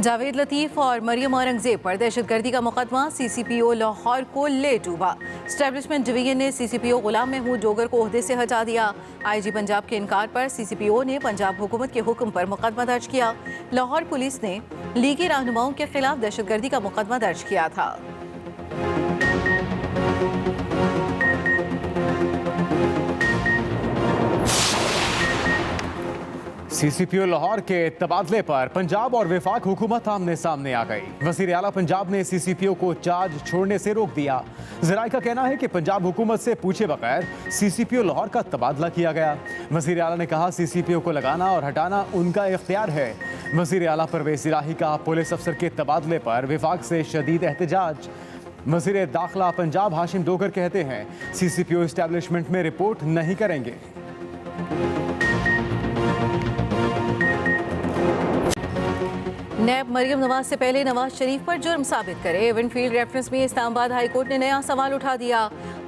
जावेद लतीफ़ और मरियम औरंगजेब पर दहशतगर्दी का मुकदमा सीसीपीओ लाहौर को ले डूबा। स्टैब्लिशमेंट डिवीजन ने सीसीपीओ गुलाम महमूद डोगर को ओहदे से हटा दिया। आईजी पंजाब के इनकार पर सीसीपीओ ने पंजाब हुकूमत के हुक्म पर मुकदमा दर्ज किया। लाहौर पुलिस ने लीगी रहनुमाओं के खिलाफ दहशतगर्दी का मुकदमा दर्ज किया था। सीसीपीओ लाहौर के तबादले पर पंजाब और वफाक हुकूमत आमने सामने आ गई। वजीर आला पंजाब ने सीसीपीओ को चार्ज छोड़ने से रोक दिया। जराये का कहना है कि पंजाब हुकूमत से पूछे बगैर सीसीपीओ लाहौर का तबादला किया गया। वजीर आला ने कहा सीसीपीओ को लगाना और हटाना उनका इख्तियार है। वजीर आला परवेज इलाही का पुलिस अफसर के तबादले पर वफाक से शदीद एहतजाज। वजीर दाखिला पंजाब हाशिम डोगर कहते हैं सीसीपीओ इस्टेब्लिशमेंट में रिपोर्ट नहीं करेंगे। नैब मरियम नवाज से पहले नवाज शरीफ पर जुर्म साबित करे। विंडफील्ड रेफरेंस में इस्लामाबाद हाई कोर्ट ने नया सवाल उठा दिया।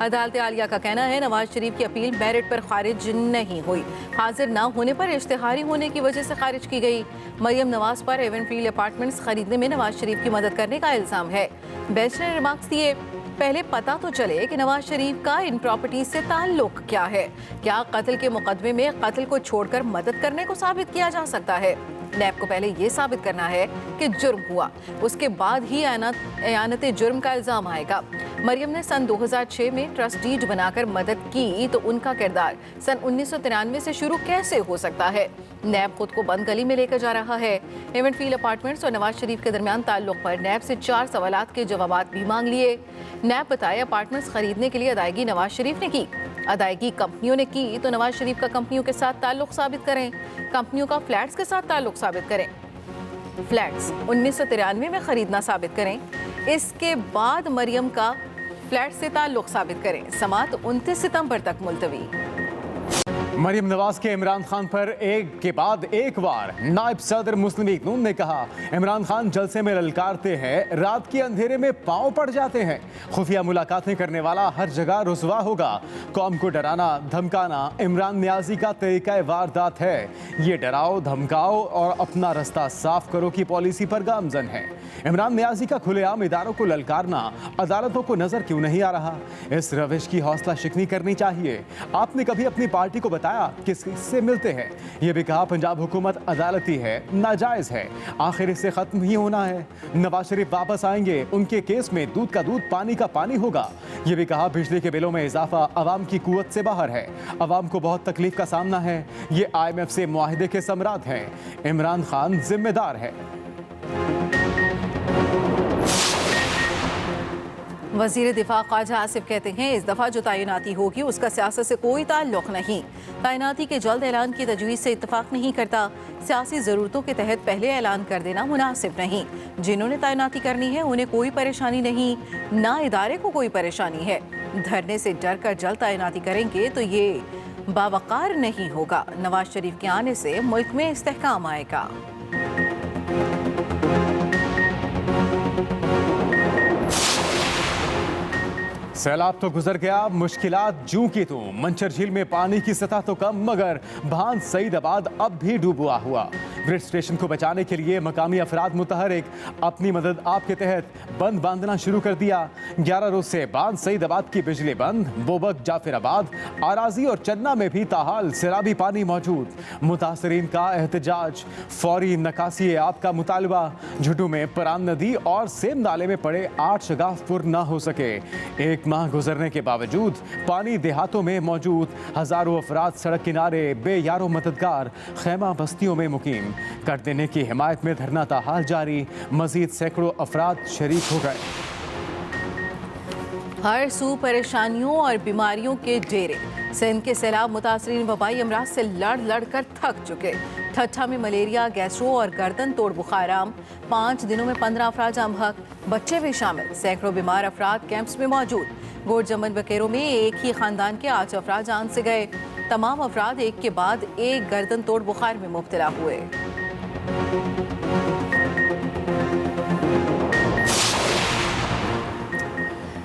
अदालत आलिया का कहना है नवाज शरीफ की अपील मेरिट पर खारिज नहीं हुई, हाजिर न होने पर इश्तिहारी होने की वजह से खारिज की गई। मरियम नवाज पर एवनफील्ड अपार्टमेंट्स खरीदने में नवाज शरीफ की मदद करने का इल्जाम है। बेंच ने रिमार्क्स दिए, पहले पता तो चले कि नवाज शरीफ का इन प्रॉपर्टीज से ताल्लुक क्या है। क्या कत्ल के मुकदमे में कत्ल को छोड़कर मदद करने को साबित किया जा सकता है? नैब को पहले ये साबित करना है कि जुर्म हुआ, उसके बाद ही एयानत जुर्म का इल्जाम आएगा। मरियम ने सन 2006 में ट्रस्ट डीड बनाकर मदद की, तो उनका किरदार सन 1993 से शुरू कैसे हो सकता है? नैब खुद को बंद गली में लेकर जा रहा है। एवनफील्ड अपार्टमेंट्स और नवाज शरीफ के दरमियान ताल्लुक पर नैब से 4 सवालात के जवाब भी मांग लिए। नैब बताए अपार्टमेंट्स खरीदने के लिए अदायगी नवाज शरीफ ने की, अदायगी कंपनियों ने की, तो नवाज शरीफ का कंपनियों के साथ ताल्लुक साबित करें, कंपनियों का फ्लैट्स के साथ ताल्लुक साबित करें, फ्लैट्स 1993 में खरीदना साबित करें, इसके बाद मरियम का फ्लैट से ताल्लुक साबित करें। समाअत 29 सितंबर तक मुलतवी। मरियम नवाज के इमरान खान पर एक के बाद एक बार नायब सदर मुस्लिम लीग नून ने कहा इमरान खान जलसे में ललकारते हैं, रात के अंधेरे में पांव पड़ जाते हैं। खुफिया मुलाकातें करने वाला हर जगह रुसवा होगा। कौम को डराना धमकाना इमरान नियाजी का तरीका वारदात है। ये डराओ धमकाओ और अपना रास्ता साफ करो की पॉलिसी पर गामजन है। इमरान नियाजी का खुलेआम इदारों को ललकारना अदालतों को नजर क्यों नहीं आ रहा? इस रविश की हौसला शिकनी करनी चाहिए। आपने कभी अपनी पार्टी को बताया किससे मिलते हैं? यह भी कहा पंजाब हुकूमत अदालती है, नाजायज है, आखिर इससे खत्म ही होना है। नवाज शरीफ वापस आएंगे, उनके केस में दूध का दूध पानी का पानी होगा। यह भी कहा बिजली के बिलों में इजाफा अवाम की कुव्वत से बाहर है, अवाम को बहुत तकलीफ का सामना है। ये IMF से मुआहिदे के समरात हैं। इमरान खान जिम्मेदार है। वजीर दिफा ख्वाजा आसिफ कहते हैं इस दफ़ा जो तैनाती होगी उसका सियासत से कोई ताल्लुक नहीं। तैनाती के जल्द ऐलान की तजवीज़ से इत्तफाक नहीं करता। सियासी ज़रूरतों के तहत पहले ऐलान कर देना मुनासिब नहीं। जिन्होंने तैनाती करनी है उन्हें कोई परेशानी नहीं, ना इदारे को कोई परेशानी है। धरने से डर कर जल्द तैनाती करेंगे तो ये बावकार नहीं होगा। नवाज शरीफ के आने से मुल्क में इस्तेहकाम आएगा। सैलाब तो गुजर गया, मुश्किलात जूं की तूं। मंचर झील में पानी की सतह तो कम मगर भान सईदाबाद अब भी डूबा हुआ। ब्रिज स्टेशन को बचाने के लिए मकामी अफराद मुतहरिक, अपनी मदद आपके तहत बंद बांधना शुरू कर दिया। 11 रोज से बांध सईदाबाद की बिजली बंद। बोबक, जाफराबाद, आराजी और चन्ना में भी ताहाल सैलाबी पानी मौजूद। मुतासरीन का एहतजाज, फौरी नकासी आब का मुतालबा। झुटू में परान नदी और सेम नाले में पड़े 8 शगाफ पुर न हो सके। एक माह गुजरने के बावजूद पानी देहातों में मौजूद। हजारों अफराद सड़क किनारे बेयारो मददगार खैमा बस्तियों में मुकीम। कर देने की हिमायत में धरना ताहाल जारी। मजीद सैकड़ों अफराद शरीक हो गए। हर सू परेशानियों और बीमारियों के डेरे। सिंध के सैलाब मुतासरीन वबाई अमराज से लड़ लड़ कर थक चुके। ठट्ठा में मलेरिया, गैस्ट्रो और गर्दन तोड़ बुखाराम। 5 दिनों में 15 अफराद जाम हक, बच्चे भी शामिल। सैकड़ों बीमार अफराद कैंप्स में मौजूद। गोड जमन बकेरों में एक ही खानदान के 8 अफराद जान से गए। तमाम अफराद एक के बाद एक गर्दन तोड़ बुखार में मुब्तला हुए।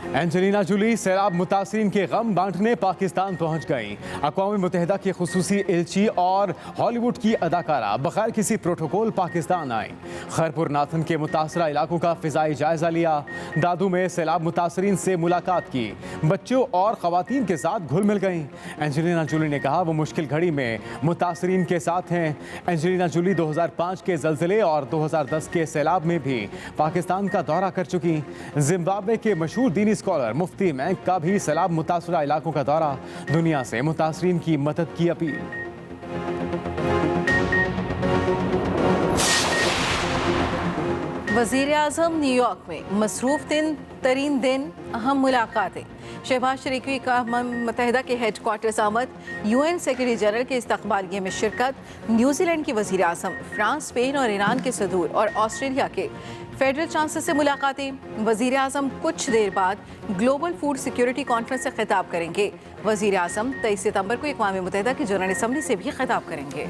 एंजेलिना जूली सैलाब मुतासिरीन के गम बांटने पाकिस्तान पहुंच गई। अक़वाम मुत्तहिदा की खुसूसी एलची और हॉलीवुड की अदाकारा बगैर किसी प्रोटोकॉल पाकिस्तान आई। खैरपुर नाथन के मुतासरा इलाकों का फिजाई जायजा लिया। दादू में सैलाब मुतासिरीन से मुलाकात की। बच्चों और खवातीन के साथ घुल मिल गई। एंजेलिना जूली ने कहा वो मुश्किल घड़ी में मुतासिरीन के साथ हैं। एंजेलिना जूली 2005 के जल्जले और 2010 के सैलाब में भी पाकिस्तान का दौरा कर चुकी। जिम्बाब्वे के मशहूर दीनी स्कॉलर मुफ्ती मैंक का भी सैलाब मुतासरा इलाकों का दौरा। दुनिया से मुतासरीन की मदद की अपील। वज़ीर आज़म न्यूयॉर्क में मसरूफ तरीन दिन अहम मुलाकातें। शहबाज शरीफ की अक़वाम मुत्तहिदा के हेड क्वार्टर्स आमद, UN सेक्रेटरी जनरल के इस्तकबालिये में शिरकत, न्यूजीलैंड की वज़ीर आज़म, फ्रांस, स्पेन और ईरान के सदूर और ऑस्ट्रेलिया के फेडरल चांसलर से मुलाकातें। वज़ीर आज़म कुछ देर बाद ग्लोबल फूड सिक्योरिटी कॉन्फ्रेंस से खिताब करेंगे। वज़ीर आज़म 23 सितंबर को अक़वाम मुत्तहिदा की जनरल असम्बली से भी खिताब करेंगे।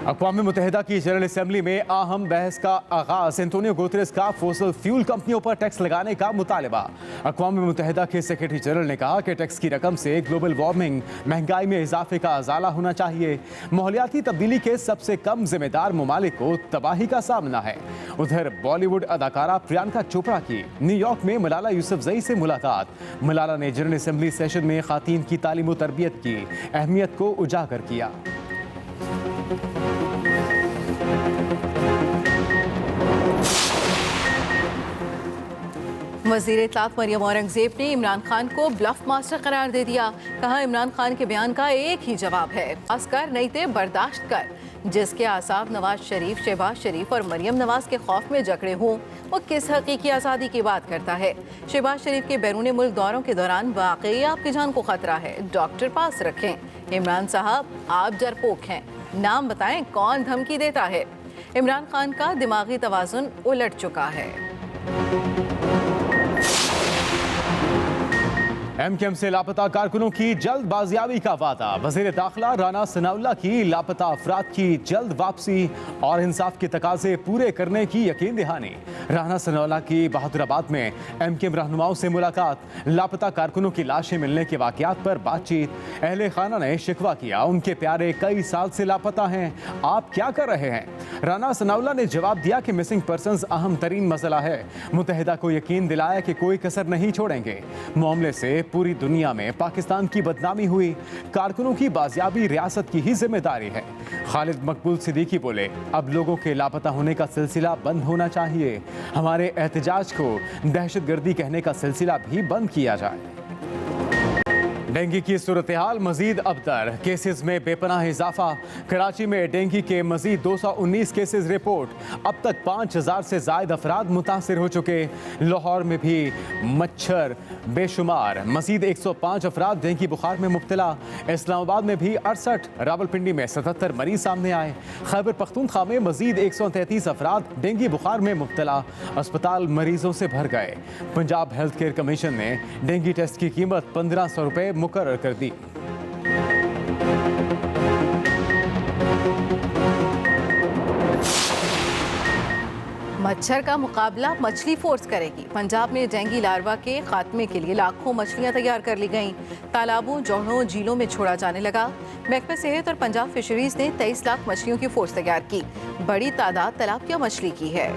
अक़वाम मुत्तहिदा की जनरल असम्बली में अहम बहस का आगाज। एंटोनियो गुतेरेस का फॉसिल फ्यूल कंपनियों पर टैक्स लगाने का मुतालबा। अक़वाम मुत्तहिदा के सेक्रेटरी जनरल ने कहा कि टैक्स की रकम से ग्लोबल वार्मिंग, महंगाई में इजाफे का अजाला होना चाहिए। माहौलियाती तब्दीली के सबसे कम जिम्मेदार ममालिक को तबाही का सामना है। उधर बॉलीवुड अदाकारा प्रियंका चोपड़ा की न्यूयॉर्क में मलाला यूसुफजई से मुलाकात। मलाला ने जनरल असम्बली सेशन में खातीन की तालीम व तरबियत की अहमियत को उजागर किया। वज़ीर इत्तलात मरियम औरंगज़ेब ने इमरान खान को ब्लफ मास्टर करार दे दिया। कहा इमरान खान के बयान का एक ही जवाब है, अस्कर नहीं थे बर्दाश्त कर। जिसके आसाब नवाज शरीफ, शहबाज शरीफ और मरियम नवाज के खौफ में जकड़े हों, वो किस हकीकी आज़ादी की बात करता है। शहबाज शरीफ के बैरून मुल्क दौरों के दौरान वाकई आपकी जान को खतरा है, डॉक्टर पास रखें। इमरान साहब आप डरपोक हैं, नाम बताएं कौन धमकी देता है। इमरान खान का दिमागी तवाज़ुन उलट चुका है। MKM से लापता कारकुनों की जल्द बाजियाबी का वादा। वज़ीर दाखिला राना सनाउल्लाह की लापता अफराद की जल्द वापसी और इंसाफ के तकाजे पूरे करने की यकीन दहानी। राना सनाउल्लाह की बहादुराबाद में MKM रहनुमाओं से मुलाकात। लापता कारकुनों की लाशें मिलने के वाक़यात पर बातचीत। अहले खाना ने शिकवा किया उनके प्यारे कई साल से लापता हैं, आप क्या कर रहे हैं। राना सनाउल्लाह ने जवाब दिया कि मिसिंग पर्सन्स अहम तरीन मसला है। मुत्तहिदा को यकीन दिलाया कि कोई कसर नहीं छोड़ेंगे। मामले से पूरी दुनिया में पाकिस्तान की बदनामी हुई, कारकुनों की बाजियाबी रियासत की ही जिम्मेदारी है। खालिद मकबूल सिद्दीकी बोले अब लोगों के लापता होने का सिलसिला बंद होना चाहिए। हमारे एहतजाज को दहशतगर्दी कहने का सिलसिला भी बंद किया जाए। डेंगू की सूरत हाल मजीद अबतर, केसेस में बेपनाह इजाफा। कराची में डेंगू के मजीद 219 केसेस रिपोर्ट। अब तक 5000 से ज्यादा अफराद मुतासर हो चुके। लाहौर में भी मच्छर बेशुमार, मजीद 105 अफराद डेंगू बुखार में मुब्तला। इस्लामाबाद में भी 68, रावलपिंडी में 77 मरीज सामने आए। खैबर पख्तूनख्वा में मजीद 133 अफराद डेंगू बुखार में मुब्तला। अस्पताल मरीजों से भर गए। पंजाब हेल्थ केयर कमीशन ने डेंगू टेस्ट की कीमत 1500 रुपये मुकर्रर कर दी। मच्छर का मुकाबला मछली फोर्स करेगी। पंजाब में डेंगू लार्वा के खात्मे के लिए लाखों मछलियां तैयार कर ली गईं। तालाबों, जोड़ों, झीलों में छोड़ा जाने लगा। महकमा सेहत और पंजाब फिशरीज ने 23 लाख मछलियों की फोर्स तैयार की। बड़ी तादाद तलापिया मछली की है।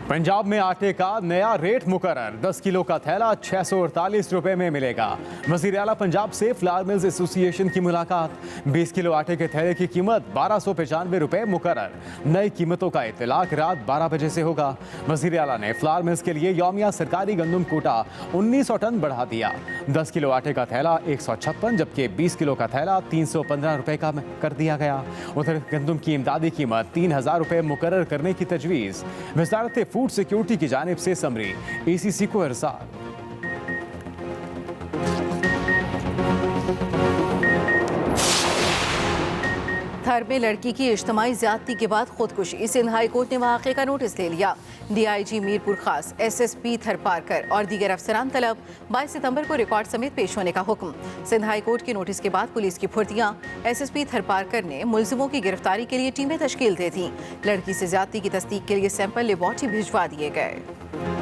पंजाब में आटे का नया रेट मुकर्रर। 10 किलो का थैला 648 रुपए में मिलेगा। वज़ीर आला पंजाब से फ्लावर मिल्स एसोसिएशन की मुलाकात। 20 किलो आटे के थैले की कीमत 1295 रुपए मुकर्रर। नई कीमतों का इतलाक रात 12 बजे से होगा। वज़ीर आला ने फ्लावर मिल्स के लिए यौमिया सरकारी गंदम कोटा 1900 टन बढ़ा दिया। 10 किलो आटे का थैला 156, जबकि 20 किलो का थैला 315 रुपए का कर दिया गया। उधर गंदम की इमदादी कीमत 3000 रुपए मुकर्रर करने की तजवीज़। वज़ारत फूड सिक्योरिटी की जानिब से समरी ACC को इरसाल। घर में लड़की की इज्तिमाई ज्यादती के बाद खुदकुशी। सिंध हाई कोर्ट ने वाक़े का नोटिस ले लिया। DIG मीरपुर खास, SSP थरपारकर और दीगर अफसरान तलब 22 सितंबर को रिकॉर्ड समेत पेश होने का हुक्म। सिंध हाई कोर्ट के नोटिस के बाद पुलिस की फुर्तियां। SSP थरपारकर ने मुलजिमों की गिरफ्तारी के लिए टीमें तश्कील दी थीं। लड़की से ज्यादती की तस्दीक के लिए सैंपल लेबॉर्ट्री भिजवा दिए गए।